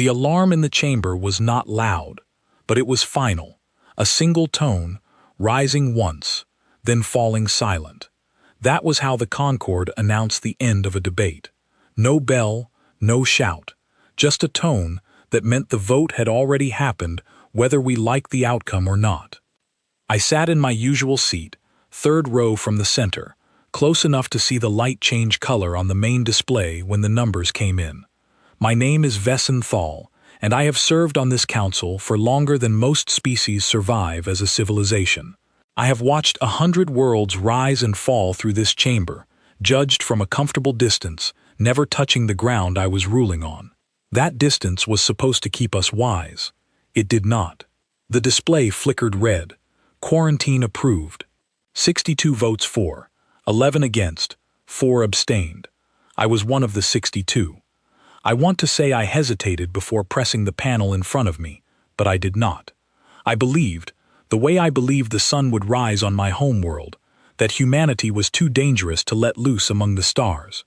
The alarm in the chamber was not loud, but it was final, a single tone, rising once, then falling silent. That was how the Concord announced the end of a debate. No bell, no shout, just a tone that meant the vote had already happened whether we liked the outcome or not. I sat in my usual seat, third row from the center, close enough to see the light change color on the main display when the numbers came in. My name is Vesson Thal, and I have served on this council for longer than most species survive as a civilization. I have watched 100 worlds rise and fall through this chamber, judged from a comfortable distance, never touching the ground I was ruling on. That distance was supposed to keep us wise. It did not. The display flickered red. Quarantine approved. 62 votes for, 11 against, 4 abstained. I was one of the 62. I want to say I hesitated before pressing the panel in front of me, but I did not. I believed, the way I believed the sun would rise on my home world, that humanity was too dangerous to let loose among the stars.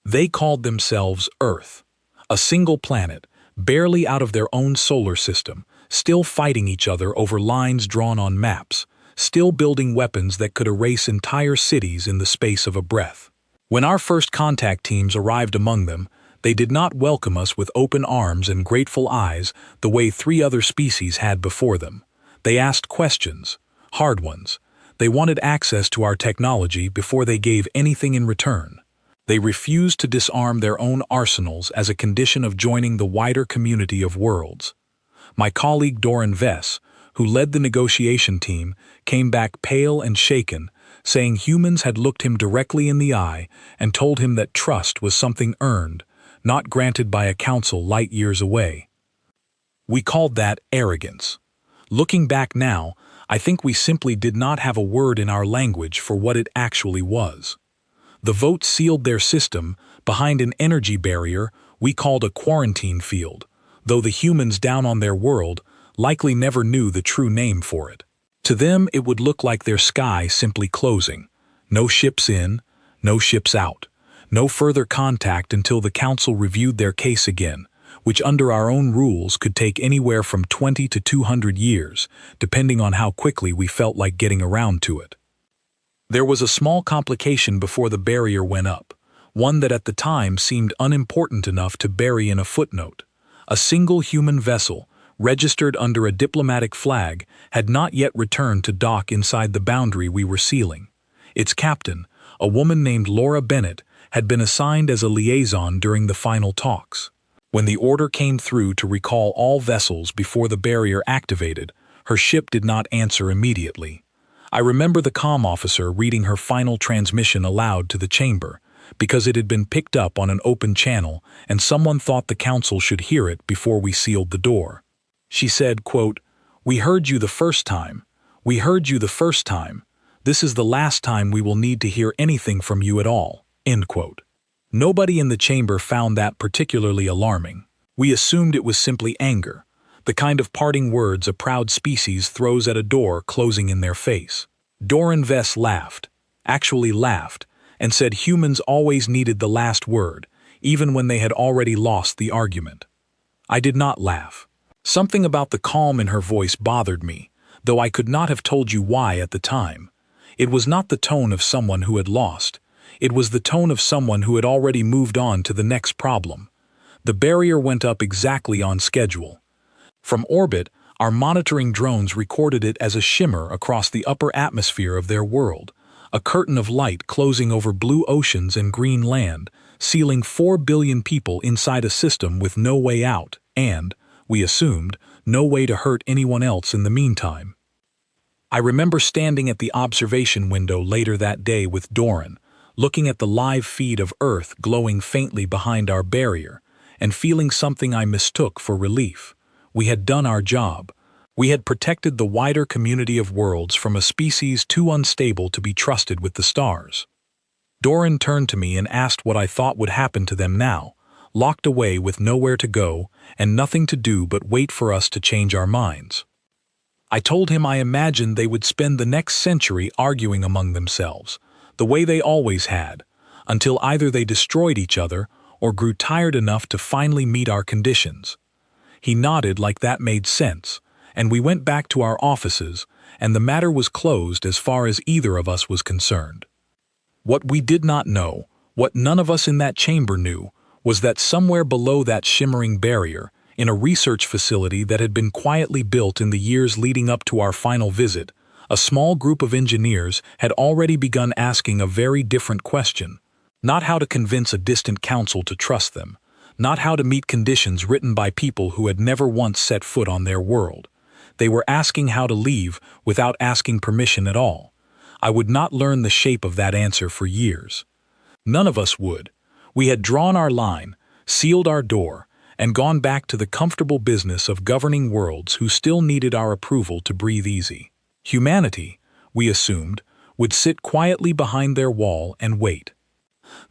They called themselves Earth, a single planet, barely out of their own solar system, still fighting each other over lines drawn on maps, still building weapons that could erase entire cities in the space of a breath. When our first contact teams arrived among them, they did not welcome us with open arms and grateful eyes the way 3 other species had before them. They asked questions, hard ones. They wanted access to our technology before they gave anything in return. They refused to disarm their own arsenals as a condition of joining the wider community of worlds. My colleague Doran Vess, who led the negotiation team, came back pale and shaken, saying humans had looked him directly in the eye and told him that trust was something earned, not granted by a council light years away. We called that arrogance. Looking back now, I think we simply did not have a word in our language for what it actually was. The vote sealed their system behind an energy barrier we called a quarantine field, though the humans down on their world likely never knew the true name for it. To them, it would look like their sky simply closing. No ships in, no ships out. No further contact until the council reviewed their case again, which under our own rules could take anywhere from 20 to 200 years, depending on how quickly we felt like getting around to it. There was a small complication before the barrier went up, one that at the time seemed unimportant enough to bury in a footnote. A single human vessel, registered under a diplomatic flag, had not yet returned to dock inside the boundary we were sealing. Its captain, a woman named Laura Bennett, had been assigned as a liaison during the final talks. When the order came through to recall all vessels before the barrier activated, her ship did not answer immediately. I remember the comm officer reading her final transmission aloud to the chamber, because it had been picked up on an open channel and someone thought the council should hear it before we sealed the door. She said, quote, "We heard you the first time. We heard you the first time. This is the last time we will need to hear anything from you at all." End quote. Nobody in the chamber found that particularly alarming. We assumed it was simply anger, the kind of parting words a proud species throws at a door closing in their face. Doran Vess laughed, actually laughed, and said humans always needed the last word, even when they had already lost the argument. I did not laugh. Something about the calm in her voice bothered me, though I could not have told you why at the time. It was not the tone of someone who had lost. It was the tone of someone who had already moved on to the next problem. The barrier went up exactly on schedule. From orbit, our monitoring drones recorded it as a shimmer across the upper atmosphere of their world, a curtain of light closing over blue oceans and green land, sealing 4 billion people inside a system with no way out and, we assumed, no way to hurt anyone else in the meantime. I remember standing at the observation window later that day with Doran, looking at the live feed of Earth glowing faintly behind our barrier, and feeling something I mistook for relief. We had done our job. We had protected the wider community of worlds from a species too unstable to be trusted with the stars. Doran turned to me and asked what I thought would happen to them now, locked away with nowhere to go and nothing to do but wait for us to change our minds. I told him I imagined they would spend the next century arguing among themselves, the way they always had, until either they destroyed each other or grew tired enough to finally meet our conditions. He nodded like that made sense, and we went back to our offices, and the matter was closed as far as either of us was concerned. What we did not know, what none of us in that chamber knew, was that somewhere below that shimmering barrier, in a research facility that had been quietly built in the years leading up to our final visit, a small group of engineers had already begun asking a very different question. Not how to convince a distant council to trust them, not how to meet conditions written by people who had never once set foot on their world. They were asking how to leave without asking permission at all. I would not learn the shape of that answer for years. None of us would. We had drawn our line, sealed our door, and gone back to the comfortable business of governing worlds who still needed our approval to breathe easy. Humanity, we assumed, would sit quietly behind their wall and wait.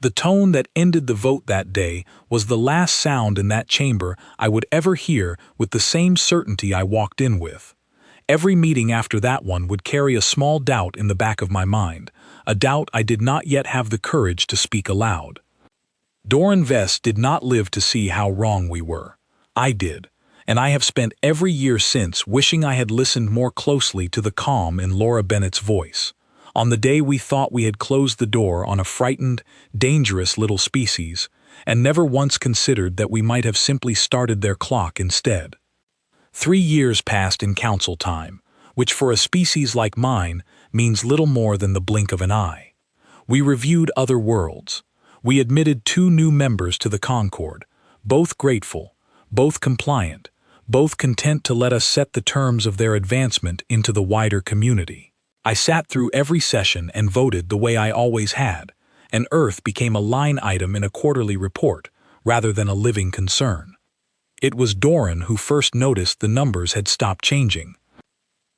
The tone that ended the vote that day was the last sound in that chamber I would ever hear with the same certainty I walked in with. Every meeting after that one would carry a small doubt in the back of my mind, a doubt I did not yet have the courage to speak aloud. Doran Vess did not live to see how wrong we were. I did, and I have spent every year since wishing I had listened more closely to the calm in Laura Bennett's voice. On the day we thought we had closed the door on a frightened, dangerous little species, and never once considered that we might have simply started their clock instead. 3 years passed in council time, which for a species like mine means little more than the blink of an eye. We reviewed other worlds. We admitted 2 new members to the Concord, both grateful, both compliant, both content to let us set the terms of their advancement into the wider community. I sat through every session and voted the way I always had, and Earth became a line item in a quarterly report rather than a living concern. It was Doran who first noticed the numbers had stopped changing.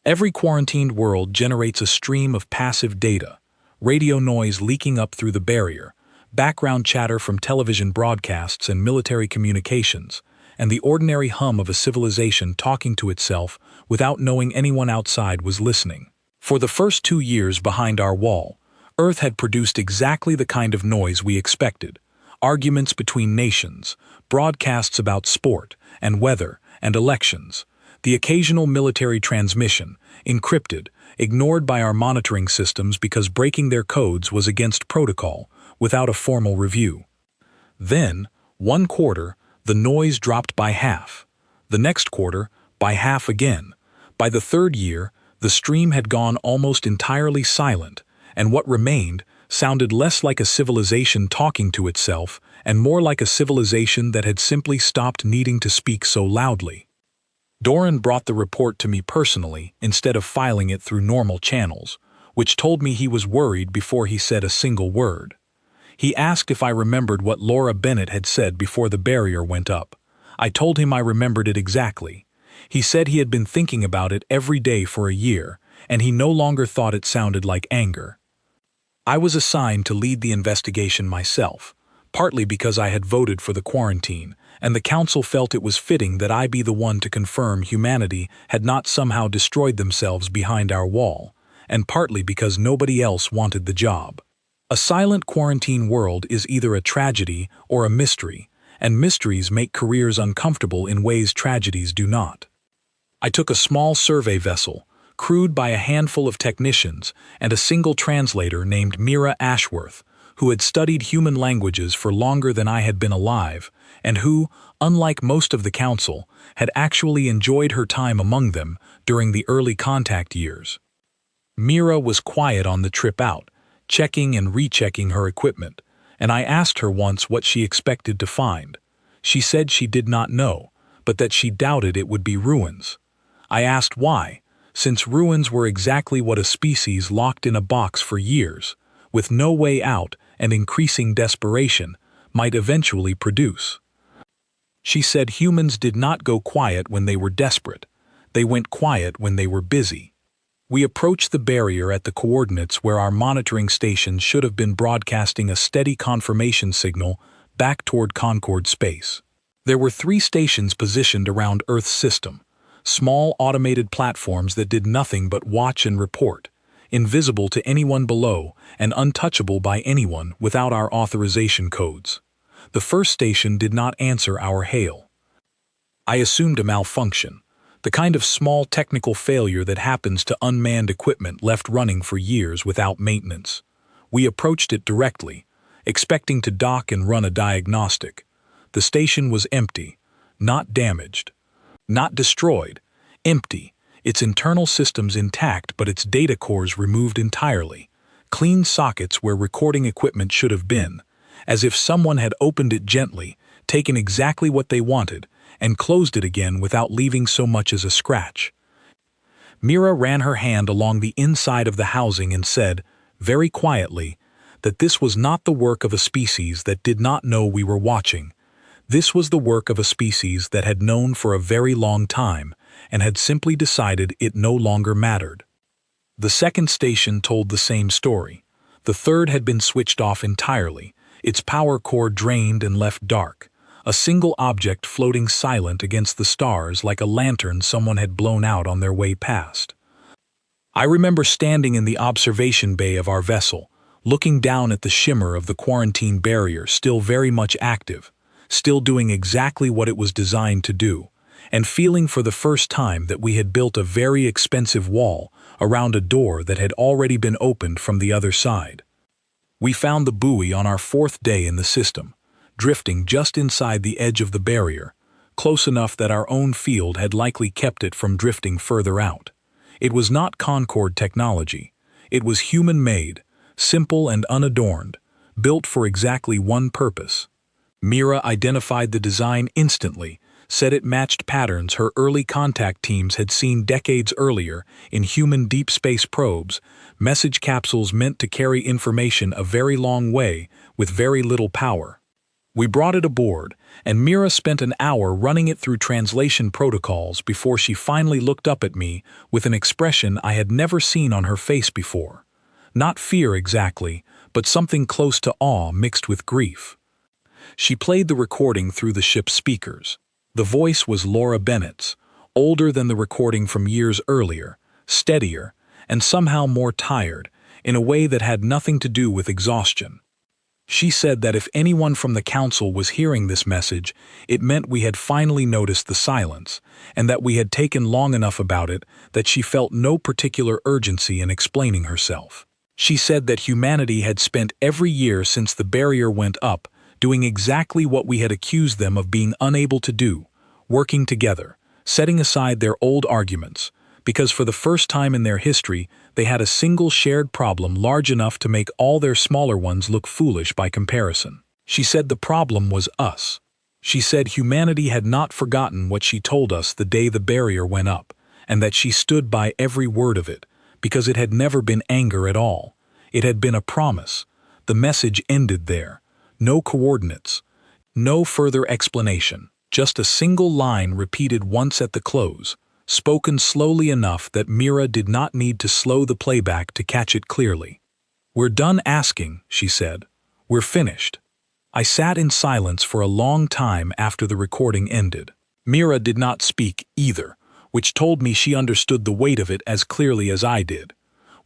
Every quarantined world generates a stream of passive data, radio noise leaking up through the barrier, background chatter from television broadcasts and military communications, and the ordinary hum of a civilization talking to itself without knowing anyone outside was listening. For the first 2 years behind our wall, Earth had produced exactly the kind of noise we expected: arguments between nations, broadcasts about sport and weather and elections, the occasional military transmission, encrypted, ignored by our monitoring systems because breaking their codes was against protocol, without a formal review. Then, one quarter, the noise dropped by half. The next quarter, by half again. By the 3rd year, the stream had gone almost entirely silent, and what remained sounded less like a civilization talking to itself and more like a civilization that had simply stopped needing to speak so loudly. Doran brought the report to me personally instead of filing it through normal channels, which told me he was worried before he said a single word. He asked if I remembered what Laura Bennett had said before the barrier went up. I told him I remembered it exactly. He said he had been thinking about it every day for a year, and he no longer thought it sounded like anger. I was assigned to lead the investigation myself, partly because I had voted for the quarantine, and the council felt it was fitting that I be the one to confirm humanity had not somehow destroyed themselves behind our wall, and partly because nobody else wanted the job. A silent quarantine world is either a tragedy or a mystery, and mysteries make careers uncomfortable in ways tragedies do not. I took a small survey vessel, crewed by a handful of technicians and a single translator named Mira Ashworth, who had studied human languages for longer than I had been alive, and who, unlike most of the council, had actually enjoyed her time among them during the early contact years. Mira was quiet on the trip out, checking and rechecking her equipment, and I asked her once what she expected to find. She said she did not know, but that she doubted it would be ruins. I asked why, since ruins were exactly what a species locked in a box for years, with no way out and increasing desperation, might eventually produce. She said humans did not go quiet when they were desperate. They went quiet when they were busy. We approached the barrier at the coordinates where our monitoring station should have been broadcasting a steady confirmation signal back toward Concord space. There were 3 stations positioned around Earth's system, small automated platforms that did nothing but watch and report, invisible to anyone below and untouchable by anyone without our authorization codes. The first station did not answer our hail. I assumed a malfunction, the kind of small technical failure that happens to unmanned equipment left running for years without maintenance. We approached it directly, expecting to dock and run a diagnostic. The station was empty, not damaged, not destroyed, empty, its internal systems intact but its data cores removed entirely, clean sockets where recording equipment should have been, as if someone had opened it gently, taken exactly what they wanted, and closed it again without leaving so much as a scratch. Mira ran her hand along the inside of the housing and said, very quietly, that this was not the work of a species that did not know we were watching. This was the work of a species that had known for a very long time and had simply decided it no longer mattered. The second station told the same story. The third had been switched off entirely, its power core drained and left dark, a single object floating silent against the stars like a lantern someone had blown out on their way past. I remember standing in the observation bay of our vessel, looking down at the shimmer of the quarantine barrier still very much active, still doing exactly what it was designed to do, and feeling for the first time that we had built a very expensive wall around a door that had already been opened from the other side. We found the buoy on our fourth day in the system, drifting just inside the edge of the barrier, close enough that our own field had likely kept it from drifting further out. It was not Concorde technology. It was human-made, simple and unadorned, built for exactly one purpose. Mira identified the design instantly, said it matched patterns her early contact teams had seen decades earlier in human deep space probes, message capsules meant to carry information a very long way with very little power. We brought it aboard, and Mira spent an hour running it through translation protocols before she finally looked up at me with an expression I had never seen on her face before. Not fear exactly, but something close to awe mixed with grief. She played the recording through the ship's speakers. The voice was Laura Bennett's, older than the recording from years earlier, steadier, and somehow more tired, in a way that had nothing to do with exhaustion. She said that if anyone from the council was hearing this message, it meant we had finally noticed the silence, and that we had taken long enough about it that she felt no particular urgency in explaining herself. She said that humanity had spent every year since the barrier went up doing exactly what we had accused them of being unable to do, working together, setting aside their old arguments, because for the first time in their history they had a single shared problem large enough to make all their smaller ones look foolish by comparison. She said the problem was us. She said humanity had not forgotten what she told us the day the barrier went up, and that she stood by every word of it, because it had never been anger at all. It had been a promise. The message ended there. No coordinates, no further explanation, just a single line repeated once at the close, spoken slowly enough that Mira did not need to slow the playback to catch it clearly. "We're done asking," she said. "We're finished." I sat in silence for a long time after the recording ended. Mira did not speak either, which told me she understood the weight of it as clearly as I did.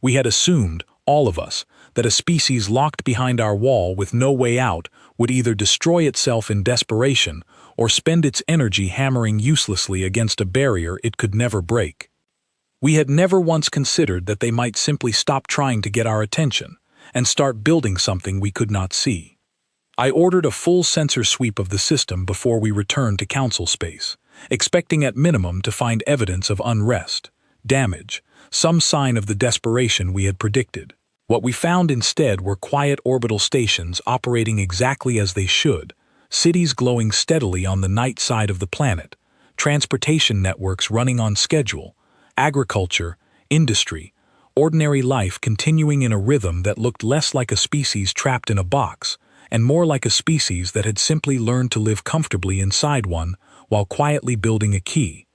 We had assumed, all of us, that a species locked behind our wall with no way out would either destroy itself in desperation or spend its energy hammering uselessly against a barrier it could never break. We had never once considered that they might simply stop trying to get our attention and start building something we could not see. I ordered a full sensor sweep of the system before we returned to council space, expecting at minimum to find evidence of unrest, damage, some sign of the desperation we had predicted. What we found instead were quiet orbital stations operating exactly as they should, cities glowing steadily on the night side of the planet, transportation networks running on schedule, agriculture, industry, ordinary life continuing in a rhythm that looked less like a species trapped in a box and more like a species that had simply learned to live comfortably inside one while quietly building a key.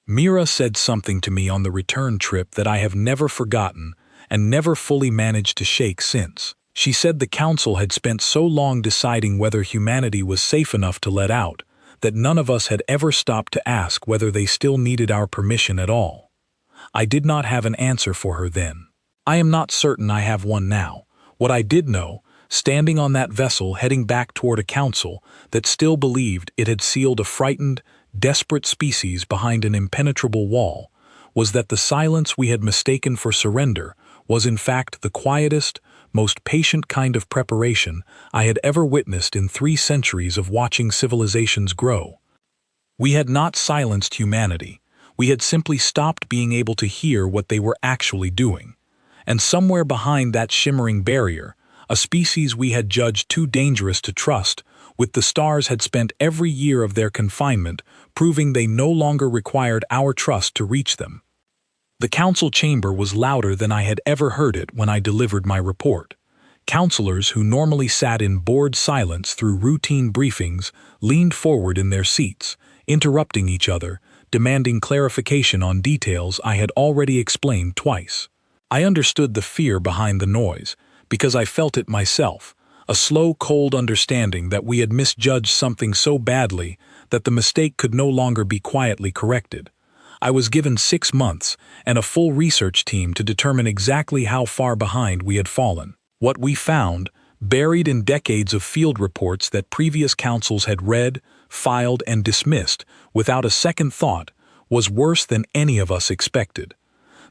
Mira said something to me on the return trip that I have never forgotten and never fully managed to shake since. She said the council had spent so long deciding whether humanity was safe enough to let out that none of us had ever stopped to ask whether they still needed our permission at all. I did not have an answer for her then. I am not certain I have one now. What I did know, standing on that vessel heading back toward a council that still believed it had sealed a frightened, desperate species behind an impenetrable wall, was that the silence we had mistaken for surrender was in fact the quietest, most patient kind of preparation I had ever witnessed in 3 centuries of watching civilizations grow. We had not silenced humanity, we had simply stopped being able to hear what they were actually doing. And somewhere behind that shimmering barrier, a species we had judged too dangerous to trust, with the stars had spent every year of their confinement proving they no longer required our trust to reach them. The council chamber was louder than I had ever heard it when I delivered my report. Counselors who normally sat in bored silence through routine briefings leaned forward in their seats, interrupting each other, demanding clarification on details I had already explained twice. I understood the fear behind the noise, because I felt it myself, a slow, cold understanding that we had misjudged something so badly that the mistake could no longer be quietly corrected. I was given 6 months and a full research team to determine exactly how far behind we had fallen. What we found, buried in decades of field reports that previous councils had read, filed, and dismissed without a second thought, was worse than any of us expected.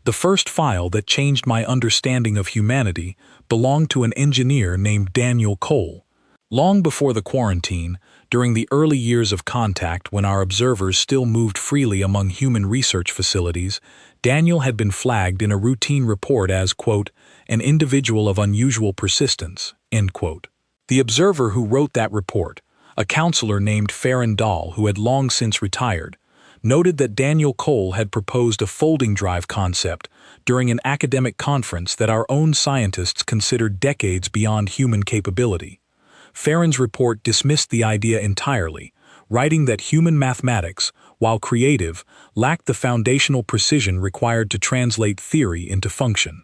The first file that changed my understanding of humanity belonged to an engineer named Daniel Cole. Long before the quarantine, during the early years of contact when our observers still moved freely among human research facilities, Daniel had been flagged in a routine report as, quote, an individual of unusual persistence, end quote. The observer who wrote that report, a counselor named Farron Dahl who had long since retired, noted that Daniel Cole had proposed a folding drive concept during an academic conference that our own scientists considered decades beyond human capability. Farron's report dismissed the idea entirely, writing that human mathematics, while creative, lacked the foundational precision required to translate theory into function.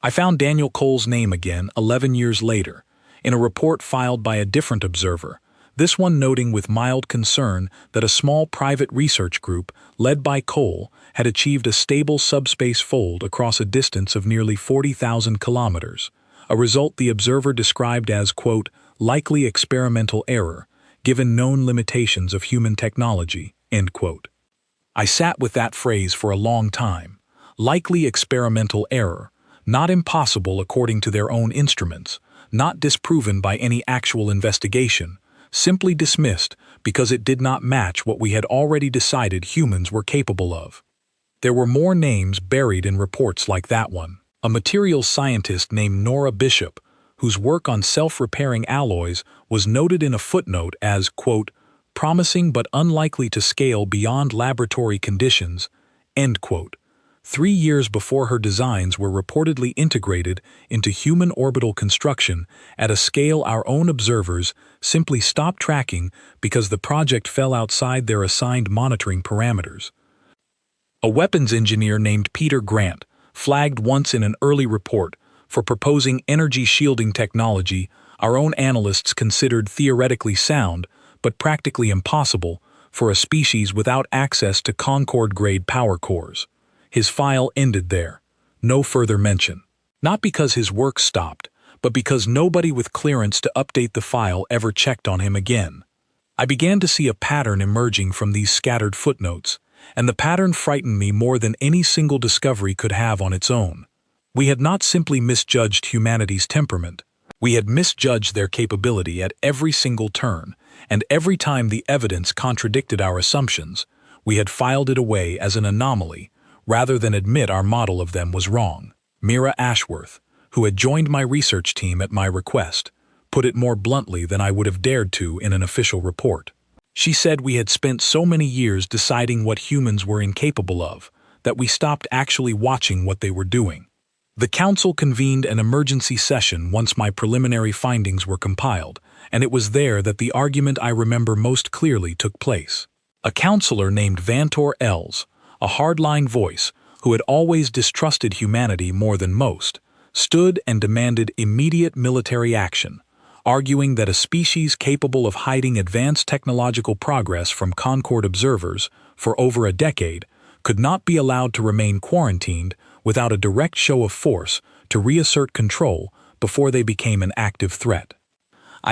I found Daniel Cole's name again 11 years later, in a report filed by a different observer, this one noting with mild concern that a small private research group, led by Cole, had achieved a stable subspace fold across a distance of nearly 40,000 kilometers, a result the observer described as, quote, likely experimental error, given known limitations of human technology, end quote. I sat with that phrase for a long time. Likely experimental error, not impossible according to their own instruments, not disproven by any actual investigation, simply dismissed because it did not match what we had already decided humans were capable of. There were more names buried in reports like that one. A materials scientist named Nora Bishop, whose work on self-repairing alloys was noted in a footnote as, quote, promising but unlikely to scale beyond laboratory conditions, end quote. 3 years before her designs were reportedly integrated into human orbital construction at a scale our own observers simply stopped tracking because the project fell outside their assigned monitoring parameters. A weapons engineer named Peter Grant, flagged once in an early report for proposing energy shielding technology our own analysts considered theoretically sound but practically impossible for a species without access to Concorde-grade power cores. His file ended there, no further mention. Not because his work stopped, but because nobody with clearance to update the file ever checked on him again. I began to see a pattern emerging from these scattered footnotes, and the pattern frightened me more than any single discovery could have on its own. We had not simply misjudged humanity's temperament, we had misjudged their capability at every single turn, and every time the evidence contradicted our assumptions, we had filed it away as an anomaly, rather than admit our model of them was wrong. Mira Ashworth, who had joined my research team at my request, put it more bluntly than I would have dared to in an official report. She said we had spent so many years deciding what humans were incapable of, that we stopped actually watching what they were doing. The council convened an emergency session once my preliminary findings were compiled, and it was there that the argument I remember most clearly took place. A counselor named Vantor Els, a hardline voice who had always distrusted humanity more than most, stood and demanded immediate military action, arguing that a species capable of hiding advanced technological progress from Concorde observers for over a decade could not be allowed to remain quarantined without a direct show of force to reassert control before they became an active threat.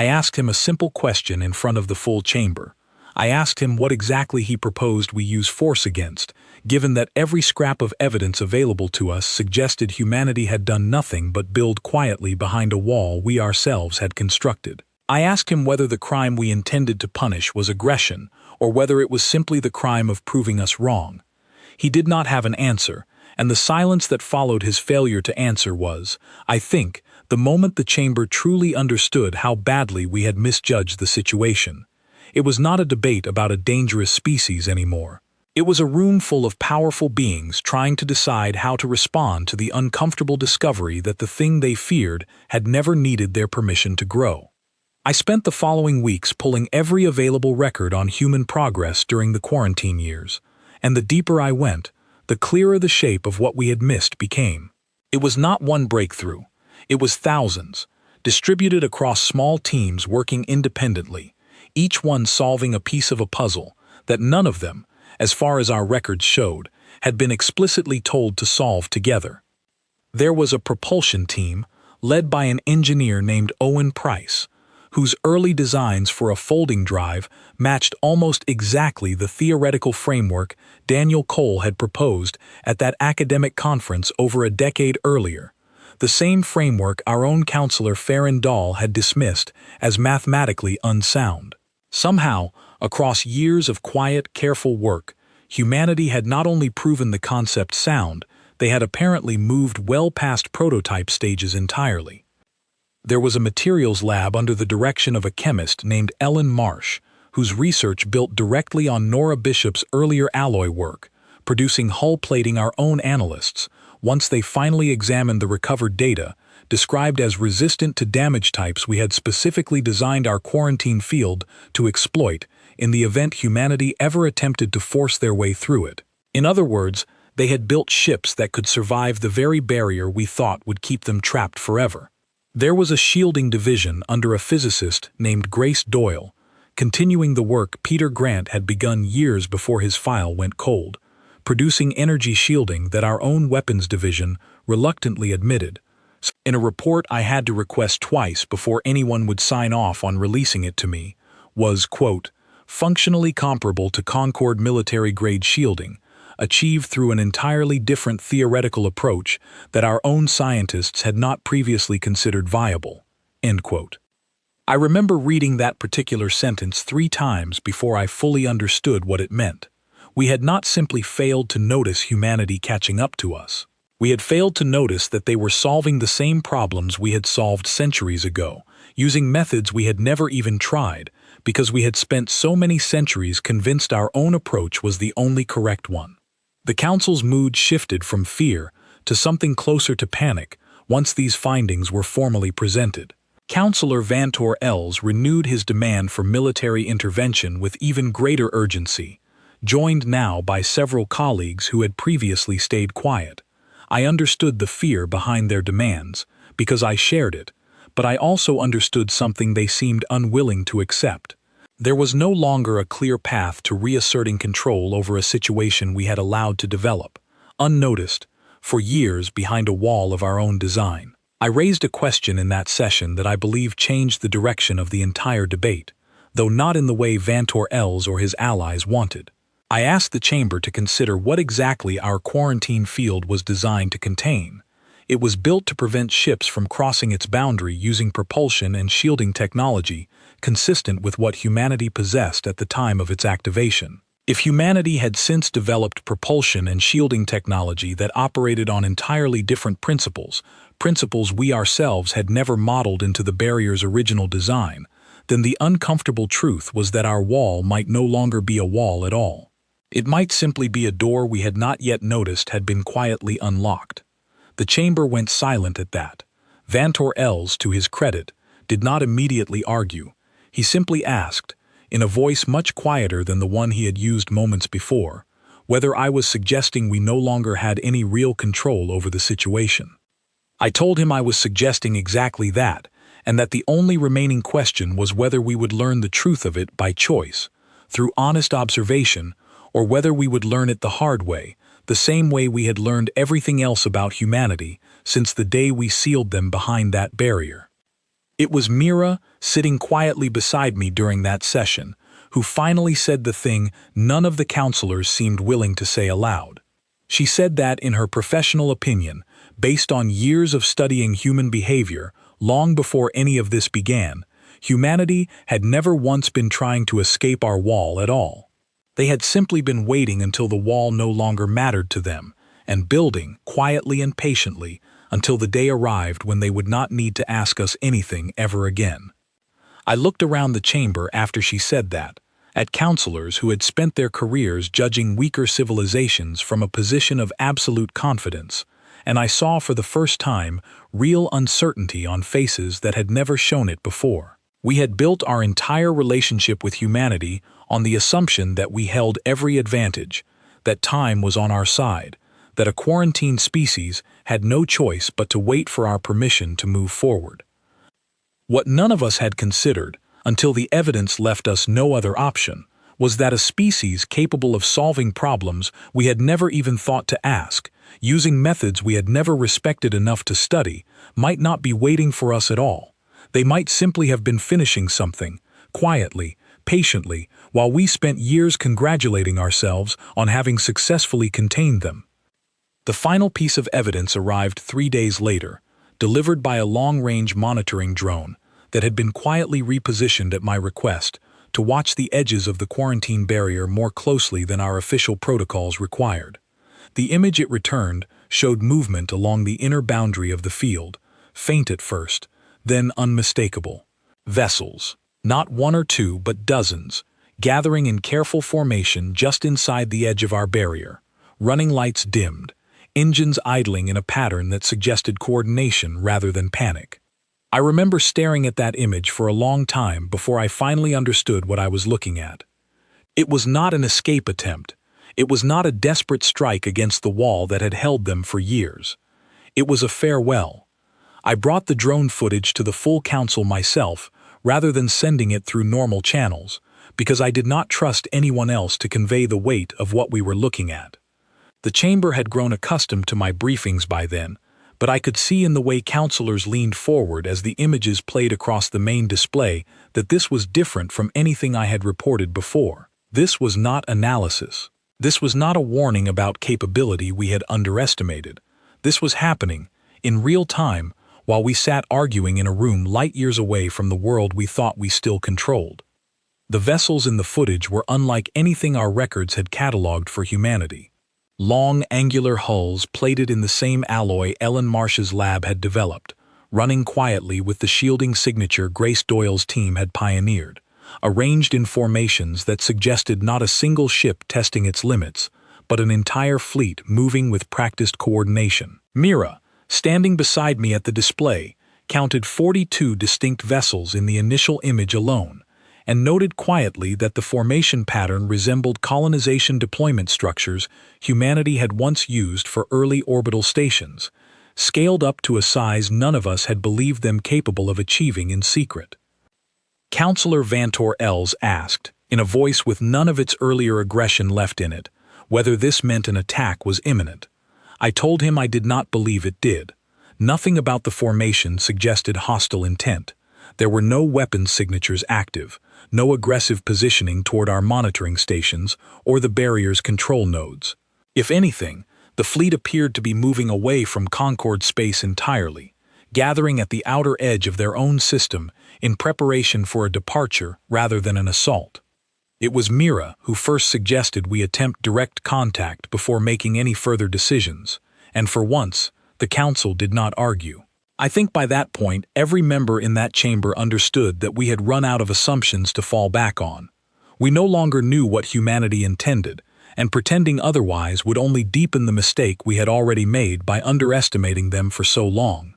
I asked him a simple question in front of the full chamber. I asked him what exactly he proposed we use force against, given that every scrap of evidence available to us suggested humanity had done nothing but build quietly behind a wall we ourselves had constructed. I asked him whether the crime we intended to punish was aggression, or whether it was simply the crime of proving us wrong. He did not have an answer, and the silence that followed his failure to answer was, I think, the moment the chamber truly understood how badly we had misjudged the situation. It was not a debate about a dangerous species anymore. It was a room full of powerful beings trying to decide how to respond to the uncomfortable discovery that the thing they feared had never needed their permission to grow. I spent the following weeks pulling every available record on human progress during the quarantine years, and the deeper I went, the clearer the shape of what we had missed became. It was not one breakthrough. It was thousands, distributed across small teams working independently, each one solving a piece of a puzzle that none of them, as far as our records showed, had been explicitly told to solve together. There was a propulsion team led by an engineer named Owen Price, whose early designs for a folding drive matched almost exactly the theoretical framework Daniel Cole had proposed at that academic conference over a decade earlier, the same framework our own counselor Farron Dahl had dismissed as mathematically unsound. Somehow, across years of quiet, careful work, humanity had not only proven the concept sound, they had apparently moved well past prototype stages entirely. There was a materials lab under the direction of a chemist named Ellen Marsh, whose research built directly on Nora Bishop's earlier alloy work, producing hull plating our own analysts, once they finally examined the recovered data, described as resistant to damage types we had specifically designed our quarantine field to exploit in the event humanity ever attempted to force their way through it. In other words, they had built ships that could survive the very barrier we thought would keep them trapped forever. There was a shielding division under a physicist named Grace Doyle, continuing the work Peter Grant had begun years before his file went cold, producing energy shielding that our own weapons division reluctantly admitted. In a report I had to request twice before anyone would sign off on releasing it to me, was, quote, functionally comparable to Concorde military-grade shielding, achieved through an entirely different theoretical approach that our own scientists had not previously considered viable, end quote. I remember reading that particular sentence 3 times before I fully understood what it meant. We had not simply failed to notice humanity catching up to us. We had failed to notice that they were solving the same problems we had solved centuries ago, using methods we had never even tried, because we had spent so many centuries convinced our own approach was the only correct one. The Council's mood shifted from fear to something closer to panic once these findings were formally presented. Councillor Vantor Els renewed his demand for military intervention with even greater urgency, joined now by several colleagues who had previously stayed quiet. I understood the fear behind their demands, because I shared it, but I also understood something they seemed unwilling to accept. There was no longer a clear path to reasserting control over a situation we had allowed to develop, unnoticed, for years behind a wall of our own design. I raised a question in that session that I believe changed the direction of the entire debate, though not in the way Vantor Els or his allies wanted. I asked the chamber to consider what exactly our quarantine field was designed to contain. It was built to prevent ships from crossing its boundary using propulsion and shielding technology consistent with what humanity possessed at the time of its activation. If humanity had since developed propulsion and shielding technology that operated on entirely different principles we ourselves had never modeled into the barrier's original design, then the uncomfortable truth was that our wall might no longer be a wall at all. It might simply be a door we had not yet noticed had been quietly unlocked. The chamber went silent at that. Vantor Els, to his credit, did not immediately argue. He simply asked, in a voice much quieter than the one he had used moments before, whether I was suggesting we no longer had any real control over the situation. I told him I was suggesting exactly that, and that the only remaining question was whether we would learn the truth of it by choice, through honest observation, or whether we would learn it the hard way, the same way we had learned everything else about humanity since the day we sealed them behind that barrier. It was Mira, sitting quietly beside me during that session, who finally said the thing none of the counselors seemed willing to say aloud. She said that, in her professional opinion, based on years of studying human behavior, long before any of this began, humanity had never once been trying to escape our wall at all. They had simply been waiting until the wall no longer mattered to them, and building, quietly and patiently, until the day arrived when they would not need to ask us anything ever again. I looked around the chamber after she said that, at counselors who had spent their careers judging weaker civilizations from a position of absolute confidence, and I saw for the first time real uncertainty on faces that had never shown it before. We had built our entire relationship with humanity on the assumption that we held every advantage, that time was on our side, that a quarantined species had no choice but to wait for our permission to move forward. What none of us had considered, until the evidence left us no other option, was that a species capable of solving problems we had never even thought to ask, using methods we had never respected enough to study, might not be waiting for us at all. They might simply have been finishing something, quietly, patiently, while we spent years congratulating ourselves on having successfully contained them. The final piece of evidence arrived 3 days later, delivered by a long-range monitoring drone that had been quietly repositioned at my request to watch the edges of the quarantine barrier more closely than our official protocols required. The image it returned showed movement along the inner boundary of the field, faint at first, then unmistakable. Vessels, not one or two but dozens, gathering in careful formation just inside the edge of our barrier, running lights dimmed, engines idling in a pattern that suggested coordination rather than panic. I remember staring at that image for a long time before I finally understood what I was looking at. It was not an escape attempt. It was not a desperate strike against the wall that had held them for years. It was a farewell. I brought the drone footage to the full council myself, rather than sending it through normal channels, because I did not trust anyone else to convey the weight of what we were looking at. The chamber had grown accustomed to my briefings by then, but I could see in the way counselors leaned forward as the images played across the main display that this was different from anything I had reported before. This was not analysis. This was not a warning about capability we had underestimated. This was happening, in real time, while we sat arguing in a room light years away from the world we thought we still controlled. The vessels in the footage were unlike anything our records had cataloged for humanity. Long, angular hulls plated in the same alloy Ellen Marsh's lab had developed, running quietly with the shielding signature Grace Doyle's team had pioneered, arranged in formations that suggested not a single ship testing its limits, but an entire fleet moving with practiced coordination. Mira, standing beside me at the display, counted 42 distinct vessels in the initial image alone, and noted quietly that the formation pattern resembled colonization deployment structures humanity had once used for early orbital stations, scaled up to a size none of us had believed them capable of achieving in secret. Counselor Vantor Els asked, in a voice with none of its earlier aggression left in it, whether this meant an attack was imminent. I told him I did not believe it did. Nothing about the formation suggested hostile intent. There were no weapons signatures active, no aggressive positioning toward our monitoring stations or the barrier's control nodes. If anything, the fleet appeared to be moving away from Concord space entirely, gathering at the outer edge of their own system in preparation for a departure rather than an assault. It was Mira who first suggested we attempt direct contact before making any further decisions, and for once, the council did not argue. I think by that point, every member in that chamber understood that we had run out of assumptions to fall back on. We no longer knew what humanity intended, and pretending otherwise would only deepen the mistake we had already made by underestimating them for so long.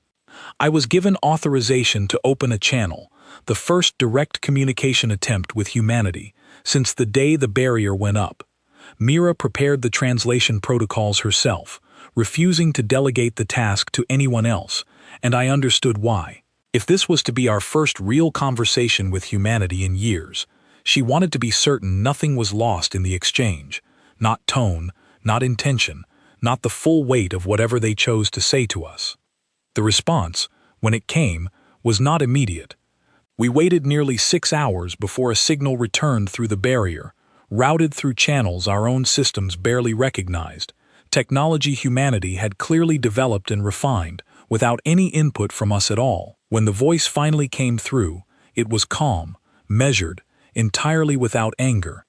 I was given authorization to open a channel, the first direct communication attempt with humanity, since the day the barrier went up. Mira prepared the translation protocols herself, refusing to delegate the task to anyone else, and I understood why. If this was to be our first real conversation with humanity in years, she wanted to be certain nothing was lost in the exchange. Not tone, not intention, not the full weight of whatever they chose to say to us. The response, when it came, was not immediate. We waited nearly 6 hours before a signal returned through the barrier, routed through channels our own systems barely recognized. Technology humanity had clearly developed and refined, without any input from us at all. When the voice finally came through, it was calm, measured, entirely without anger.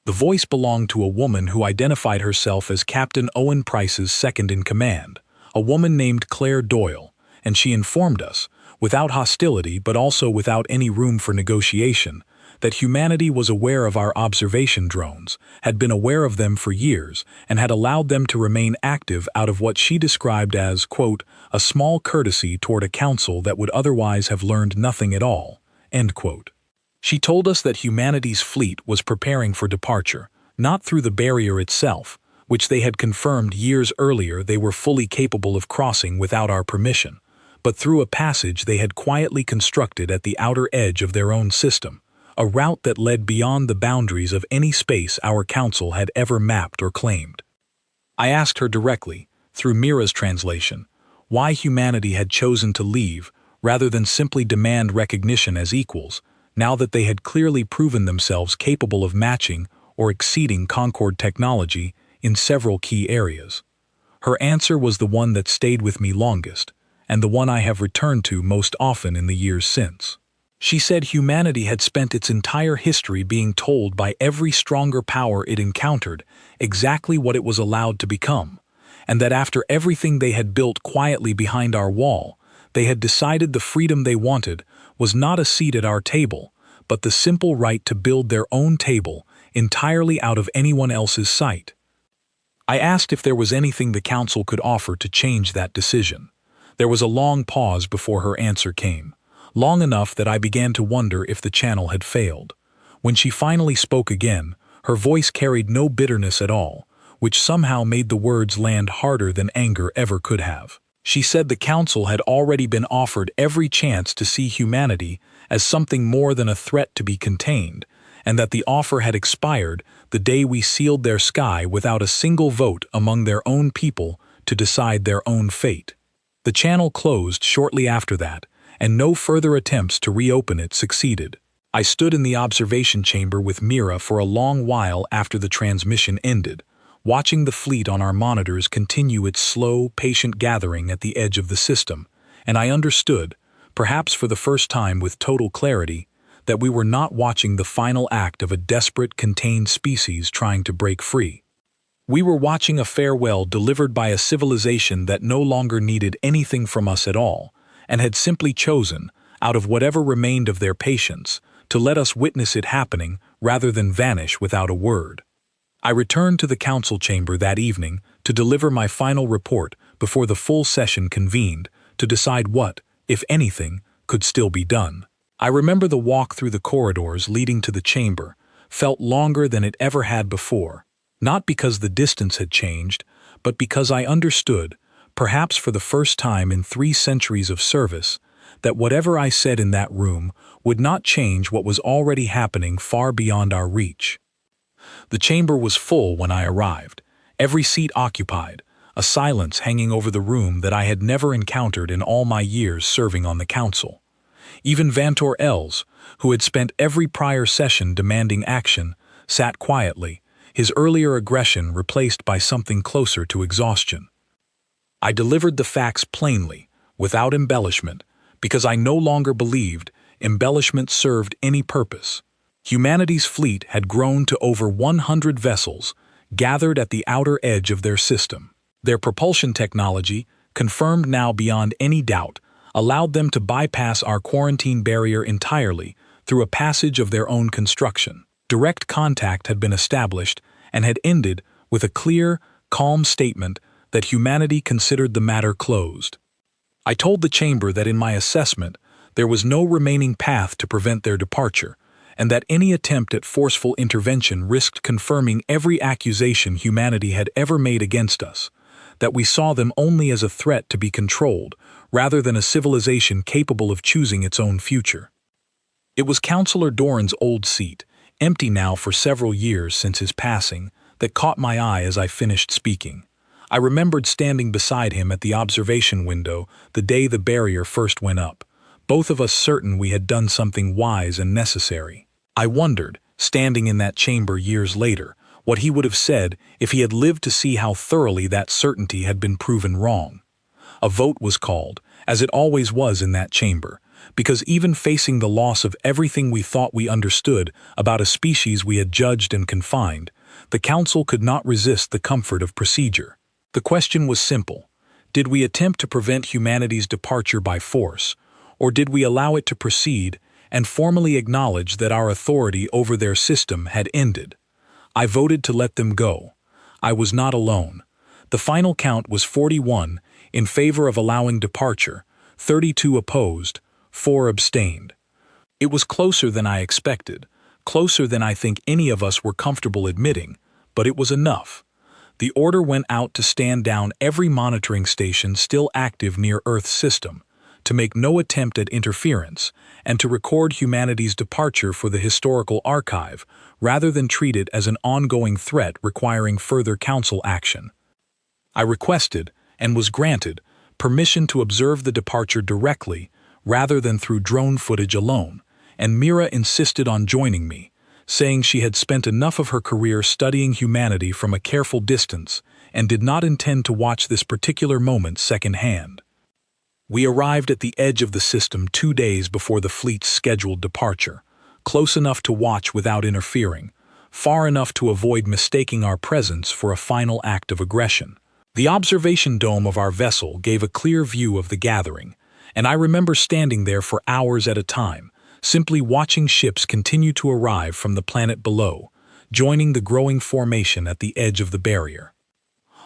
The voice belonged to a woman who identified herself as Captain Owen Price's second-in-command, a woman named Claire Doyle, and she informed us, without hostility but also without any room for negotiation, that humanity was aware of our observation drones, had been aware of them for years, and had allowed them to remain active out of what she described as, quote, a small courtesy toward a council that would otherwise have learned nothing at all, end quote. She told us that humanity's fleet was preparing for departure, not through the barrier itself, which they had confirmed years earlier they were fully capable of crossing without our permission, but through a passage they had quietly constructed at the outer edge of their own system, a route that led beyond the boundaries of any space our council had ever mapped or claimed. I asked her directly, through Mira's translation, why humanity had chosen to leave rather than simply demand recognition as equals, now that they had clearly proven themselves capable of matching or exceeding Concord technology in several key areas. Her answer was the one that stayed with me longest, and the one I have returned to most often in the years since. She said humanity had spent its entire history being told by every stronger power it encountered exactly what it was allowed to become, and that after everything they had built quietly behind our wall, they had decided the freedom they wanted was not a seat at our table, but the simple right to build their own table entirely out of anyone else's sight. I asked if there was anything the council could offer to change that decision. There was a long pause before her answer came, long enough that I began to wonder if the channel had failed. When she finally spoke again, her voice carried no bitterness at all, which somehow made the words land harder than anger ever could have. She said the council had already been offered every chance to see humanity as something more than a threat to be contained, and that the offer had expired the day we sealed their sky without a single vote among their own people to decide their own fate. The channel closed shortly after that, and no further attempts to reopen it succeeded. I stood in the observation chamber with Mira for a long while after the transmission ended, watching the fleet on our monitors continue its slow, patient gathering at the edge of the system, and I understood, perhaps for the first time with total clarity, that we were not watching the final act of a desperate, contained species trying to break free. We were watching a farewell delivered by a civilization that no longer needed anything from us at all, and had simply chosen, out of whatever remained of their patience, to let us witness it happening rather than vanish without a word. I returned to the council chamber that evening to deliver my final report before the full session convened to decide what, if anything, could still be done. I remember the walk through the corridors leading to the chamber felt longer than it ever had before, not because the distance had changed, but because I understood, perhaps for the first time in 3 centuries of service, that whatever I said in that room would not change what was already happening far beyond our reach. The chamber was full when I arrived, every seat occupied, a silence hanging over the room that I had never encountered in all my years serving on the council. Even Vantor Els, who had spent every prior session demanding action, sat quietly, his earlier aggression replaced by something closer to exhaustion. I delivered the facts plainly, without embellishment, because I no longer believed embellishment served any purpose. Humanity's fleet had grown to over 100 vessels, gathered at the outer edge of their system. Their propulsion technology, confirmed now beyond any doubt, allowed them to bypass our quarantine barrier entirely through a passage of their own construction. Direct contact had been established and had ended with a clear, calm statement that humanity considered the matter closed. I told the chamber that in my assessment there was no remaining path to prevent their departure, and that any attempt at forceful intervention risked confirming every accusation humanity had ever made against us, that we saw them only as a threat to be controlled, rather than a civilization capable of choosing its own future. It was Councillor Doran's old seat, empty now for several years since his passing, that caught my eye as I finished speaking. I remembered standing beside him at the observation window the day the barrier first went up, both of us certain we had done something wise and necessary. I wondered, standing in that chamber years later, what he would have said if he had lived to see how thoroughly that certainty had been proven wrong. A vote was called, as it always was in that chamber, because even facing the loss of everything we thought we understood about a species we had judged and confined, the council could not resist the comfort of procedure. The question was simple: did we attempt to prevent humanity's departure by force, or did we allow it to proceed and formally acknowledge that our authority over their system had ended? I voted to let them go. I was not alone. The final count was 41 in favor of allowing departure, 32 opposed, 4 abstained. It was closer than I expected, closer than I think any of us were comfortable admitting, but it was enough. The order went out to stand down every monitoring station still active near Earth's system, to make no attempt at interference, and to record humanity's departure for the historical archive, rather than treat it as an ongoing threat requiring further council action. I requested, and was granted, permission to observe the departure directly, rather than through drone footage alone, and Mira insisted on joining me, saying she had spent enough of her career studying humanity from a careful distance and did not intend to watch this particular moment secondhand. We arrived at the edge of the system 2 days before the fleet's scheduled departure, close enough to watch without interfering, far enough to avoid mistaking our presence for a final act of aggression. The observation dome of our vessel gave a clear view of the gathering, and I remember standing there for hours at a time, simply watching ships continue to arrive from the planet below, joining the growing formation at the edge of the barrier.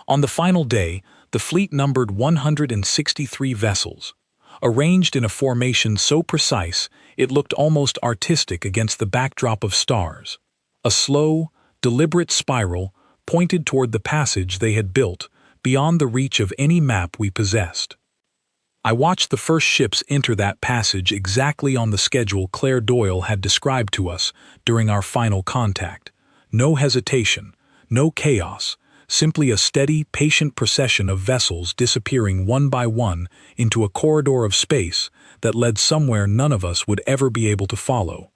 On the final day, the fleet numbered 163 vessels, arranged in a formation so precise it looked almost artistic against the backdrop of stars. A slow, deliberate spiral pointed toward the passage they had built, beyond the reach of any map we possessed. I watched the first ships enter that passage exactly on the schedule Claire Doyle had described to us during our final contact. No hesitation, no chaos, simply a steady, patient procession of vessels disappearing one by one into a corridor of space that led somewhere none of us would ever be able to follow.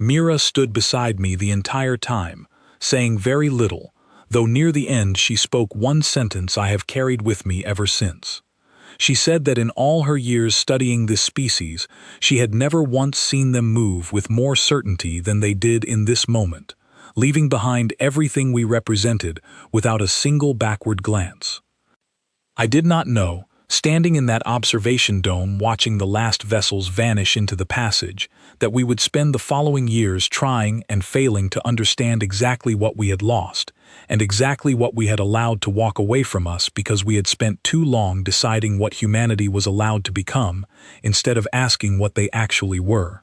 Mira stood beside me the entire time, saying very little, though near the end she spoke one sentence I have carried with me ever since. She said that in all her years studying this species, she had never once seen them move with more certainty than they did in this moment, leaving behind everything we represented without a single backward glance. I did not know, standing in that observation dome watching the last vessels vanish into the passage, that we would spend the following years trying and failing to understand exactly what we had lost, and exactly what we had allowed to walk away from us because we had spent too long deciding what humanity was allowed to become, instead of asking what they actually were.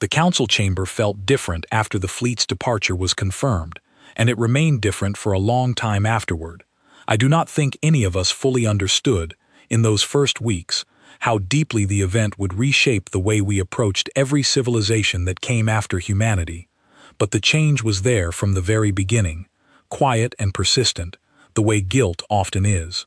The council chamber felt different after the fleet's departure was confirmed, and it remained different for a long time afterward. I do not think any of us fully understood, in those first weeks, how deeply the event would reshape the way we approached every civilization that came after humanity. But the change was there from the very beginning, quiet and persistent, the way guilt often is.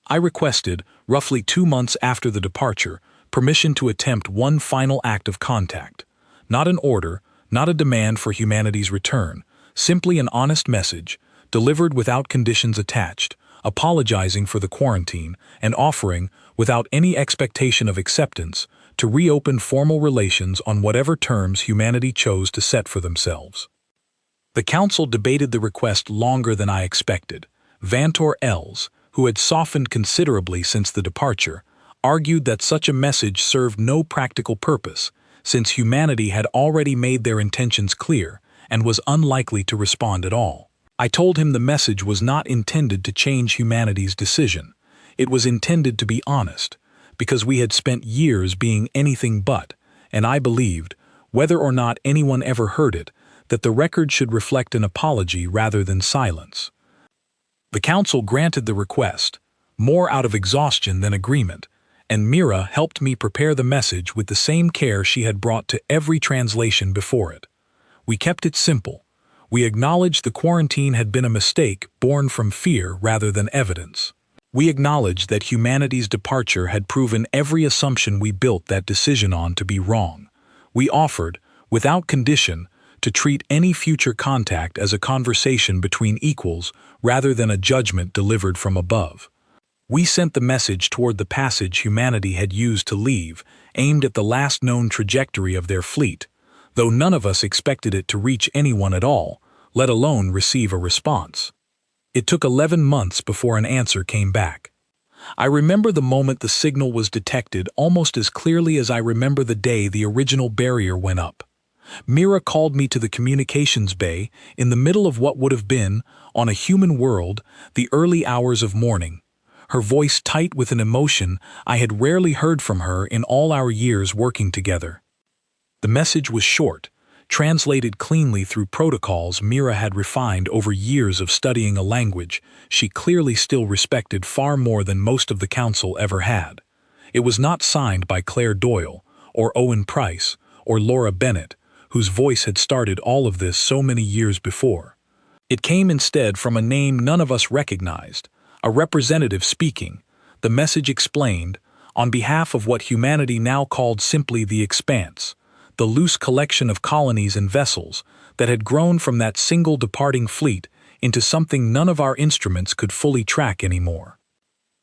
I requested, roughly 2 months after the departure, permission to attempt one final act of contact. Not an order, not a demand for humanity's return, simply an honest message, delivered without conditions attached, apologizing for the quarantine, and offering, without any expectation of acceptance, to reopen formal relations on whatever terms humanity chose to set for themselves. The council debated the request longer than I expected. Vantor Els, who had softened considerably since the departure, argued that such a message served no practical purpose, since humanity had already made their intentions clear and was unlikely to respond at all. I told him the message was not intended to change humanity's decision. It was intended to be honest, because we had spent years being anything but, and I believed, whether or not anyone ever heard it, that the record should reflect an apology rather than silence. The council granted the request, more out of exhaustion than agreement, and Mira helped me prepare the message with the same care she had brought to every translation before it. We kept it simple. We acknowledged the quarantine had been a mistake born from fear rather than evidence. We acknowledged that humanity's departure had proven every assumption we built that decision on to be wrong. We offered, without condition, to treat any future contact as a conversation between equals rather than a judgment delivered from above. We sent the message toward the passage humanity had used to leave, aimed at the last known trajectory of their fleet, though none of us expected it to reach anyone at all, let alone receive a response. It took 11 months before an answer came back. I remember the moment the signal was detected almost as clearly as I remember the day the original barrier went up. Mira called me to the communications bay in the middle of what would have been, on a human world, the early hours of morning, her voice tight with an emotion I had rarely heard from her in all our years working together. The message was short, translated cleanly through protocols Mira had refined over years of studying a language she clearly still respected far more than most of the council ever had. It was not signed by Claire Doyle, or Owen Price, or Laura Bennett, whose voice had started all of this so many years before. It came instead from a name none of us recognized, a representative speaking. The message explained, on behalf of what humanity now called simply the Expanse, the loose collection of colonies and vessels that had grown from that single departing fleet into something none of our instruments could fully track anymore.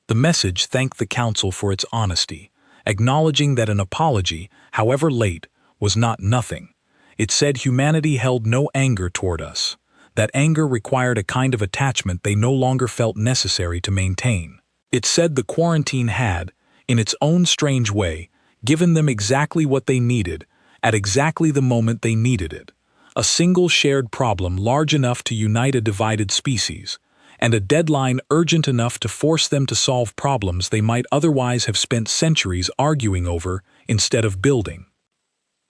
The message thanked the Council for its honesty, acknowledging that an apology, however late, was not nothing. It said humanity held no anger toward us. That anger required a kind of attachment they no longer felt necessary to maintain. It said the quarantine had, in its own strange way, given them exactly what they needed, at exactly the moment they needed it. A single shared problem large enough to unite a divided species, and a deadline urgent enough to force them to solve problems they might otherwise have spent centuries arguing over instead of building.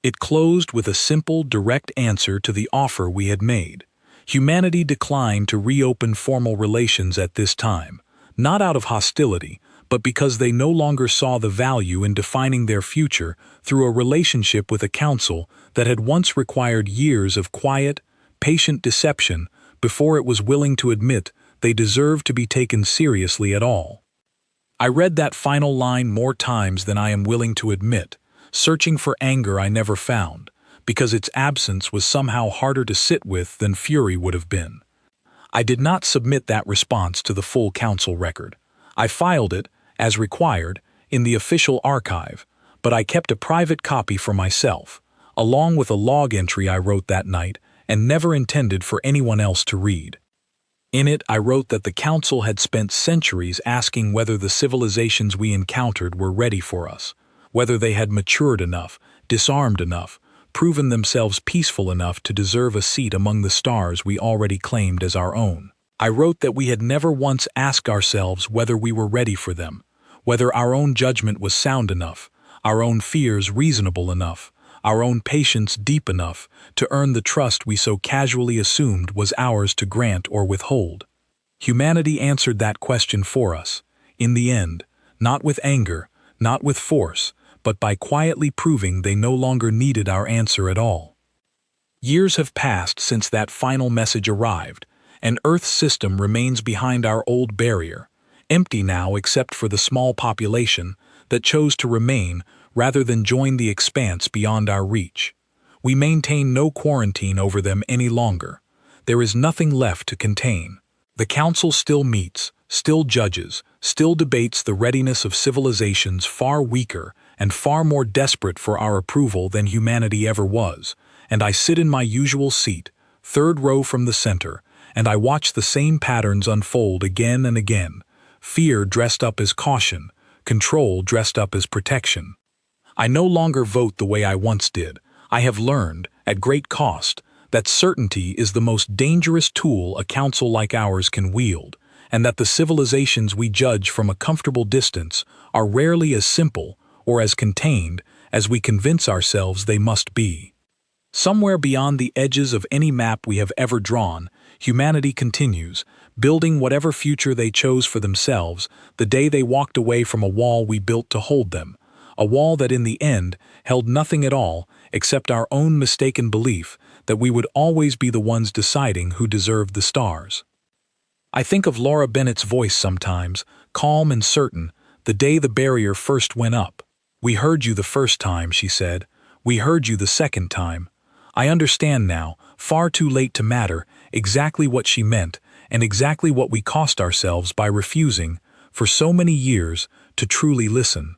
It closed with a simple, direct answer to the offer we had made. Humanity declined to reopen formal relations at this time, not out of hostility, but because they no longer saw the value in defining their future through a relationship with a council that had once required years of quiet, patient deception before it was willing to admit they deserved to be taken seriously at all. I read that final line more times than I am willing to admit, searching for anger I never found, because its absence was somehow harder to sit with than fury would have been. I did not submit that response to the full council record. I filed it, as required, in the official archive, but I kept a private copy for myself, along with a log entry I wrote that night and never intended for anyone else to read. In it, I wrote that the council had spent centuries asking whether the civilizations we encountered were ready for us, whether they had matured enough, disarmed enough, proven themselves peaceful enough to deserve a seat among the stars we already claimed as our own. I wrote that we had never once asked ourselves whether we were ready for them, whether our own judgment was sound enough, our own fears reasonable enough, our own patience deep enough to earn the trust we so casually assumed was ours to grant or withhold. Humanity answered that question for us, in the end, not with anger, not with force, but by quietly proving they no longer needed our answer at all. Years have passed since that final message arrived, and Earth's system remains behind our old barrier, empty now except for the small population that chose to remain rather than join the expanse beyond our reach. We maintain no quarantine over them any longer. There is nothing left to contain. The Council still meets, still judges, still debates the readiness of civilizations far weaker and far more desperate for our approval than humanity ever was, and I sit in my usual seat, third row from the center, and I watch the same patterns unfold again and again, fear dressed up as caution, control dressed up as protection. I no longer vote the way I once did. I have learned, at great cost, that certainty is the most dangerous tool a council like ours can wield, and that the civilizations we judge from a comfortable distance are rarely as simple or as contained as we convince ourselves they must be. Somewhere beyond the edges of any map we have ever drawn, humanity continues, building whatever future they chose for themselves the day they walked away from a wall we built to hold them, a wall that in the end held nothing at all except our own mistaken belief that we would always be the ones deciding who deserved the stars. I think of Laura Bennett's voice sometimes, calm and certain, the day the barrier first went up. "We heard you the first time," she said. "We heard you the second time." I understand now, far too late to matter, exactly what she meant, and exactly what we cost ourselves by refusing, for so many years, to truly listen.